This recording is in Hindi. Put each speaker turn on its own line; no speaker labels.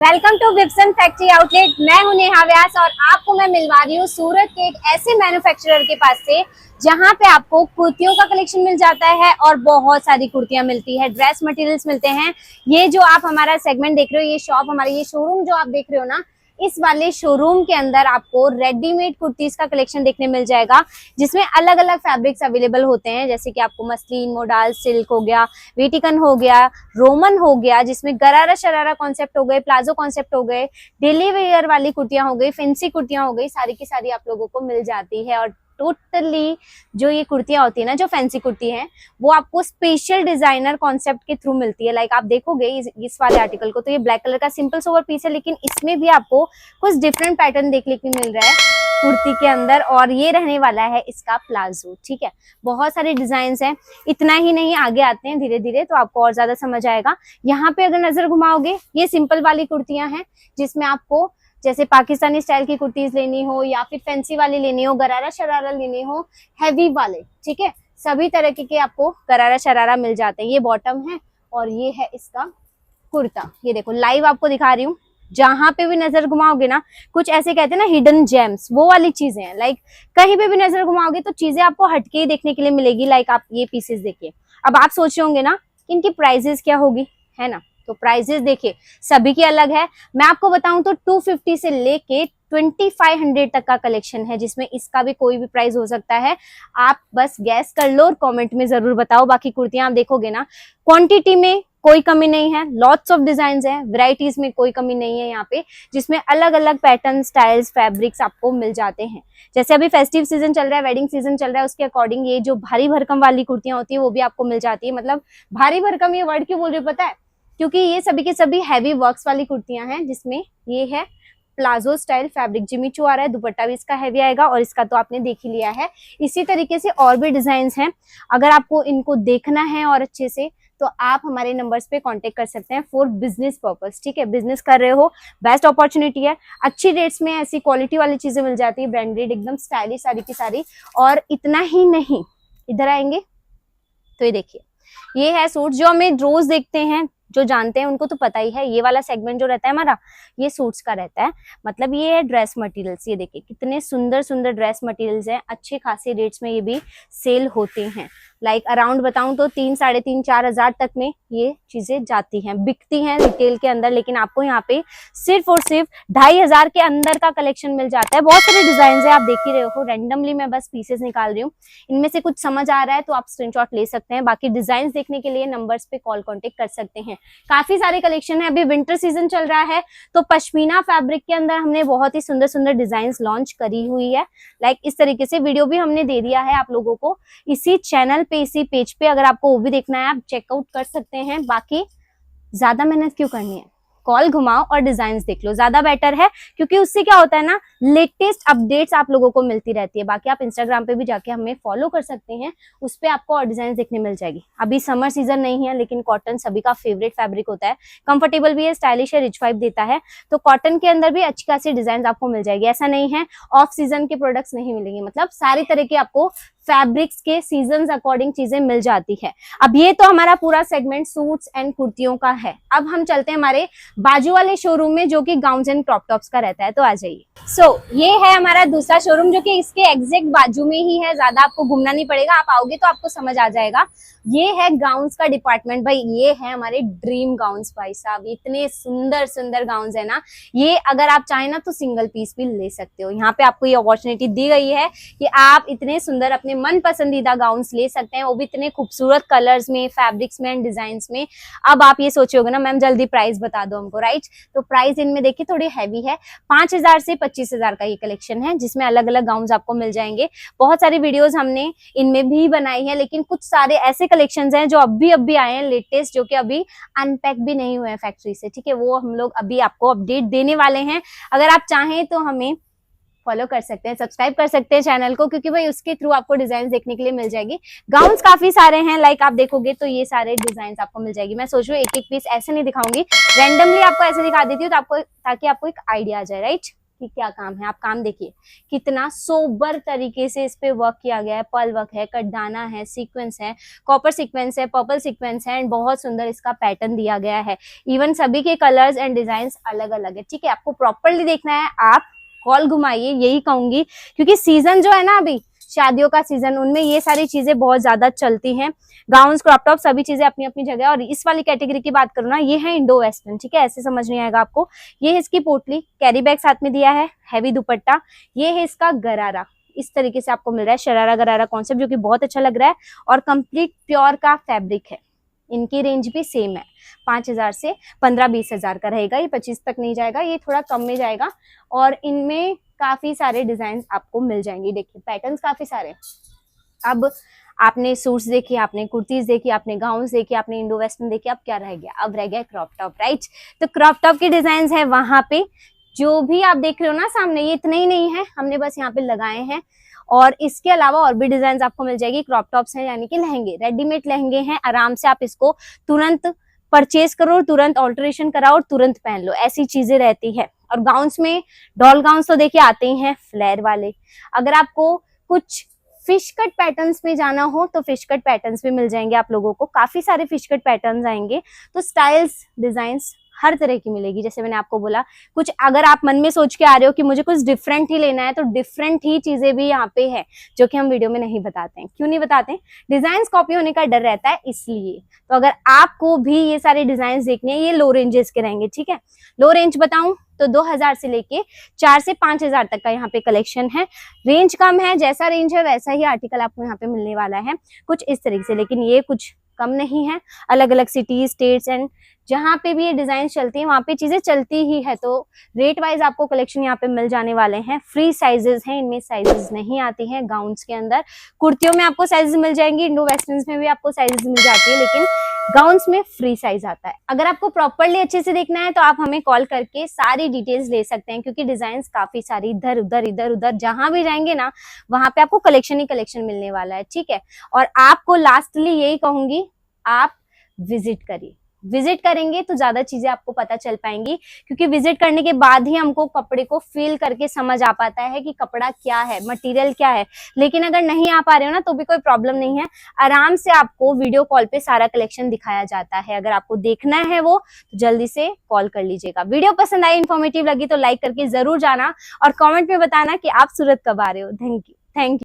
वेलकम टू विप्सन फैक्ट्री आउटलेट। मैं हूं नेहा व्यास और आपको मैं मिलवा रही हूँ सूरत के एक ऐसे मैन्युफैक्चरर के पास से जहां पे आपको कुर्तियों का कलेक्शन मिल जाता है और बहुत सारी कुर्तियां मिलती है, ड्रेस मटेरियल्स मिलते हैं। ये जो आप हमारा सेगमेंट देख रहे हो, ये शॉप हमारी, ये शोरूम जो आप देख रहे हो ना, इस वाले शोरूम के अंदर आपको रेडीमेड कुर्तीज का कलेक्शन देखने मिल जाएगा, जिसमें अलग अलग फैब्रिक्स अवेलेबल होते हैं, जैसे कि आपको मसलिन, मोडाल, सिल्क हो गया, वेटिकन हो गया, रोमन हो गया, जिसमें गरारा शरारा कॉन्सेप्ट हो गए, प्लाजो कॉन्सेप्ट हो गए, डेली वेयर वाली कुर्तियां हो गई, फैंसी कुर्तियां हो गई, सारी की सारी आप लोगों को मिल जाती है। और टोटली जो ये कुर्तियां होती है ना, जो फैंसी कुर्ती है, वो आपको स्पेशल डिजाइनर कॉन्सेप्ट के थ्रू मिलती है। लाइक आप देखोगे इस वाले आर्टिकल को, तो ये ब्लैक कलर का सिंपल सोवर पीस है, लेकिन इसमें भी आपको कुछ डिफरेंट पैटर्न देखने को मिल रहा है कुर्ती के अंदर। और ये रहने वाला है इसका प्लाजो। ठीक है, बहुत सारे डिजाइन हैं। इतना ही नहीं, आगे आते हैं धीरे धीरे तो आपको और ज्यादा समझ आएगा। यहाँ पे अगर नजर घुमाओगे, ये सिंपल वाली कुर्तियां हैं, जिसमें आपको जैसे पाकिस्तानी स्टाइल की कुर्तीज लेनी हो या फिर फैंसी वाली लेनी हो, गरारा शरारा लेनी हो, हैवी वाले, ठीक है, सभी तरह के आपको गरारा शरारा मिल जाते हैं। ये बॉटम है और ये है इसका कुर्ता। ये देखो, लाइव आपको दिखा रही हूँ। जहां पे भी नजर घुमाओगे ना, कुछ ऐसे कहते हैं ना हिडन जेम्स, वो वाली चीजें हैं। लाइक कहीं पे भी नजर घुमाओगे तो चीजें आपको हटके ही देखने के लिए मिलेगी। लाइक आप ये पीसेस देखिए। अब आप सोच रहे होंगे ना इनकी प्राइजेस क्या होगी, है ना? तो प्राइजेस देखिए, सभी की अलग है। मैं आपको बताऊं तो 250 से लेके 2500 तक का कलेक्शन है, जिसमें इसका भी कोई भी प्राइस हो सकता है। आप बस गैस कर लो और कमेंट में जरूर बताओ। बाकी कुर्तियां आप देखोगे ना, क्वांटिटी में कोई कमी नहीं है, लॉट्स ऑफ डिजाइन है, वैरायटीज में कोई कमी नहीं है यहाँ पे, जिसमें अलग अलग पैटर्न, स्टाइल्स, फैब्रिक्स आपको मिल जाते हैं। जैसे अभी फेस्टिव सीजन चल रहा है, वेडिंग सीजन चल रहा है, उसके अकॉर्डिंग ये जो भारी भरकम वाली कुर्तियां होती है वो भी आपको मिल जाती है। मतलब भारी भरकम ये वर्ड क्यों बोल रही हूँ पता है? क्योंकि ये सभी के सभी हैवी वर्क्स वाली कुर्तियां हैं, जिसमें ये है प्लाजो स्टाइल फैब्रिक, जिमीचू आ रहा है, दुपट्टा भी इसका हैवी आएगा और इसका तो आपने देख ही लिया है। इसी तरीके से और भी डिजाइन हैं। अगर आपको इनको देखना है और अच्छे से, तो आप हमारे नंबर्स पे कांटेक्ट कर सकते हैं फॉर बिजनेस पर्पस। ठीक है, बिजनेस कर रहे हो, बेस्ट अपॉर्चुनिटी है। अच्छी रेट्स में ऐसी क्वालिटी वाली चीजें मिल जाती है, ब्रांडेड, एकदम स्टाइलिश सारी की सारी। और इतना ही नहीं, इधर आएंगे तो ये देखिए, ये है सूट जो हमें रोज देखते हैं, जो जानते हैं उनको तो पता ही है। ये वाला सेगमेंट जो रहता है हमारा, ये सूट्स का रहता है। मतलब ये है ड्रेस मटेरियल्स। ये देखिए कितने सुंदर सुंदर ड्रेस मटेरियल्स हैं, अच्छे खासे रेट्स में ये भी सेल होते हैं। लाइक अराउंड बताऊं तो 3, 3.5, 4,000 तक में ये चीजें जाती हैं, बिकती हैं रिटेल के अंदर। लेकिन आपको यहाँ पे सिर्फ और सिर्फ 2,500 के अंदर का कलेक्शन मिल जाता है। बहुत सारे डिजाइन है, आप देख ही रहे हो। रेंडमली मैं बस पीसेस निकाल रही हूँ, इनमें से कुछ समझ आ रहा है तो आप स्क्रीनशॉट ले सकते हैं। बाकी डिजाइन देखने के लिए नंबर्स पे कॉल कॉन्टेक्ट कर सकते हैं। काफी सारे कलेक्शन है। अभी विंटर सीजन चल रहा है, तो पश्मीना फैब्रिक के अंदर हमने बहुत ही सुंदर सुंदर डिजाइन लॉन्च करी हुई है। लाइक इस तरीके से वीडियो भी हमने दे दिया है आप लोगों को इसी चैनल पे, इसी पेज पे। अगर आपको वो भी देखना है, आप चेकआउट कर सकते हैं। बाकी ज्यादा मेहनत क्यों करनी है, कॉल घुमाओ और डिजाइन्स देख लो, ज्यादा बेटर है। क्योंकि उससे क्या होता है ना, लेटेस्ट अपडेट्स आप लोगों को मिलती रहती है। बाकी आप इंस्टाग्राम पे भी जाके हमें फॉलो कर सकते हैं, उस पे आपको और डिजाइन देखने मिल जाएगी। अभी समर सीजन नहीं है, लेकिन कॉटन सभी का फेवरेट फैब्रिक होता है, कंफर्टेबल भी है, स्टाइलिश है, रिच वाइब देता है। तो कॉटन के अंदर भी अच्छी खासी डिजाइन आपको मिल जाएगी। ऐसा नहीं है ऑफ सीजन के प्रोडक्ट्स नहीं मिलेंगे, मतलब सारी तरह के आपको फैब्रिक्स के सीजन अकॉर्डिंग चीजें मिल जाती है। अब ये तो हमारा पूरा सेगमेंट सूट्स एंड कुर्तियों का है। अब हम चलते हैं हमारे बाजू वाले शोरूम में, जो कि गाउन्स एंड क्रॉप टॉप्स का रहता है। तो आ जाइए। ये है हमारा दूसरा शोरूम, जो कि इसके एग्जैक्ट बाजू में ही है। ज्यादा आपको घूमना नहीं पड़ेगा, आप आओगे तो आपको समझ आ जाएगा। ये है गाउन्स का डिपार्टमेंट। भाई ये है हमारे ड्रीम गाउन्स। भाई साहब इतने सुंदर सुंदर गाउन्स है ना, ये अगर आप चाहें ना तो सिंगल पीस भी ले सकते हो। यहाँ पे आपको ये अपॉर्चुनिटी दी गई है कि आप इतने सुंदर अपने मन पसंदीदा गाउन्स ले सकते हैं, वो भी इतने खूबसूरत कलर्स में, फैब्रिक्स में एंड डिजाइन में। अब आप ये सोचे होगे ना, मैम जल्दी प्राइस बता दो हमको, राइट? तो प्राइस इनमें देखिए थोड़ी हैवी है। 5,000 से 25,000 का ये कलेक्शन है, जिसमें अलग अलग गाउन्स आपको मिल जाएंगे। बहुत सारी वीडियोस हमने इनमें भी बनाई है, लेकिन कुछ सारे ऐसे कलेक्शंस हैं जो अभी आए हैं लेटेस्ट, जो कि अभी अनपैक भी नहीं हुए हैं फैक्ट्री से। ठीक है, वो हम लोग अभी आपको अपडेट देने वाले हैं। अगर आप चाहें तो हमें फॉलो कर सकते हैं, सब्सक्राइब कर सकते हैं चैनल को, क्योंकि भाई उसके थ्रू आपको डिजाइन देखने के लिए मिल जाएगी। गाउन्स काफी सारे हैं, लाइक आप देखोगे तो ये सारे डिजाइन आपको मिल जाएगी। मैं सोच रही हूँ एक एक पीस ऐसे नहीं दिखाऊंगी, रैंडमली आपको ऐसे दिखा देती हूँ, तो आपको, ताकि आपको एक आइडिया आ जाए, राइट? कि क्या काम है। आप काम देखिए कितना सोबर तरीके से इस पे वर्क किया गया है, पर्ल वर्क है, कटदाना है, सीक्वेंस है, कॉपर सीक्वेंस है, पर्पल सीक्वेंस है, एंड बहुत सुंदर इसका पैटर्न दिया गया है। इवन सभी के कलर्स एंड डिजाइन अलग अलग है। ठीक है, आपको प्रॉपरली देखना है, आप कॉल घुमाइए, यही कहूंगी, क्योंकि सीजन जो है ना अभी शादियों का सीजन, उनमें ये सारी चीजें बहुत ज्यादा चलती हैं। गाउन्स, क्रॉप टॉप, सभी चीजें अपनी अपनी जगह। और इस वाली कैटेगरी की बात करूँ ना, ये है इंडो वेस्टर्न। ठीक है, ऐसे समझ नहीं आएगा आपको। ये है इसकी पोटली, कैरी बैग साथ में दिया है, हैवी दुपट्टा। ये है इसका गरारा, इस तरीके से आपको मिल रहा है शरारा गरारा कॉन्सेप्ट, जो कि बहुत अच्छा लग रहा है और कंप्लीट प्योर का फैब्रिक है। इनकी रेंज भी सेम है, 5,000 से 15-20 हजार का रहेगा। ये 25 तक नहीं जाएगा, ये थोड़ा कम में जाएगा। और इनमें काफी सारे डिजाइन आपको मिल जाएंगे। देखिए पैटर्न्स काफी सारे। अब आपने सूट्स देखी, आपने कुर्तीज देखी, आपने गाउन्स देखी, आपने इंडो वेस्टर्न देखी, अब क्या रह गया? अब रह गया क्रॉप टॉप, राइट? तो क्रॉप टॉप के डिजाइन है वहां पे, जो भी आप देख रहे हो ना सामने, ये इतने ही नहीं है, हमने बस यहाँ पे लगाए हैं। और इसके अलावा और भी डिजाइन आपको मिल जाएगी। क्रॉप टॉप्स हैं, यानी कि लहंगे, रेडीमेड लहंगे हैं। आराम से आप इसको तुरंत परचेज करो, तुरंत ऑल्टरेशन कराओ और तुरंत पहन लो, ऐसी चीजें रहती है। और गाउन्स में डॉल गाउन्स तो देखिए आते ही हैं फ्लेयर वाले। अगर आपको कुछ फिश कट पैटर्न्स में जाना हो तो फिश कट पैटर्न्स भी मिल जाएंगे आप लोगों को। काफी सारे फिश कट पैटर्न्स आएंगे, तो स्टाइल्स, डिजाइन्स हर तरह की मिलेगी। जैसे मैंने आपको बोला, कुछ अगर आप मन में सोच के आ रहे हो कि मुझे कुछ डिफरेंट ही लेना है, तो डिफरेंट ही चीजें भी यहाँ पे है, जो कि हम वीडियो में नहीं बताते हैं। क्यों नहीं बताते? डिजाइन कॉपी होने का डर रहता है, इसलिए। तो अगर आपको भी ये सारे डिजाइन देखने हैं, ये लो रेंजेस के रहेंगे। ठीक है, लो रेंज बताऊं तो 2000 से लेके 4 से 5000 तक का यहाँ पे कलेक्शन है। रेंज कम है, जैसा रेंज है वैसा ही आर्टिकल आपको यहाँ पे मिलने वाला है, कुछ इस तरीके से। लेकिन ये कुछ कम नहीं है। अलग अलग सिटीज, स्टेट्स एंड जहाँ पे भी ये डिजाइन चलती है वहां पे चीजें चलती ही है। तो रेट वाइज आपको कलेक्शन यहाँ पे मिल जाने वाले हैं। फ्री साइजेस हैं, इनमें साइजेस नहीं आती हैं गाउन्स के अंदर। कुर्तियों में आपको साइजेस मिल जाएंगी, इंडो वेस्टर्न में भी आपको साइजेस मिल जाती है, लेकिन गाउन्स में फ्री साइज आता है। अगर आपको प्रॉपरली अच्छे से देखना है तो आप हमें कॉल करके सारी डिटेल्स ले सकते हैं, क्योंकि डिजाइन काफी सारी इधर उधर जहां भी जाएंगे ना, वहां पे आपको कलेक्शन ही कलेक्शन मिलने वाला है। ठीक है, और आपको लास्टली यही कहूंगी, आप विजिट करिए। विजिट करेंगे तो ज्यादा चीजें आपको पता चल पाएंगी, क्योंकि विजिट करने के बाद ही हमको कपड़े को फील करके समझ आ पाता है कि कपड़ा क्या है, मटेरियल क्या है। लेकिन अगर नहीं आ पा रहे हो ना, तो भी कोई प्रॉब्लम नहीं है, आराम से आपको वीडियो कॉल पे सारा कलेक्शन दिखाया जाता है। अगर आपको देखना है वो, तो जल्दी से कॉल कर लीजिएगा। वीडियो पसंद आई, इन्फॉर्मेटिव लगी तो लाइक करके जरूर जाना और कॉमेंट में बताना कि आप सूरत कब आ रहे हो। Thank you.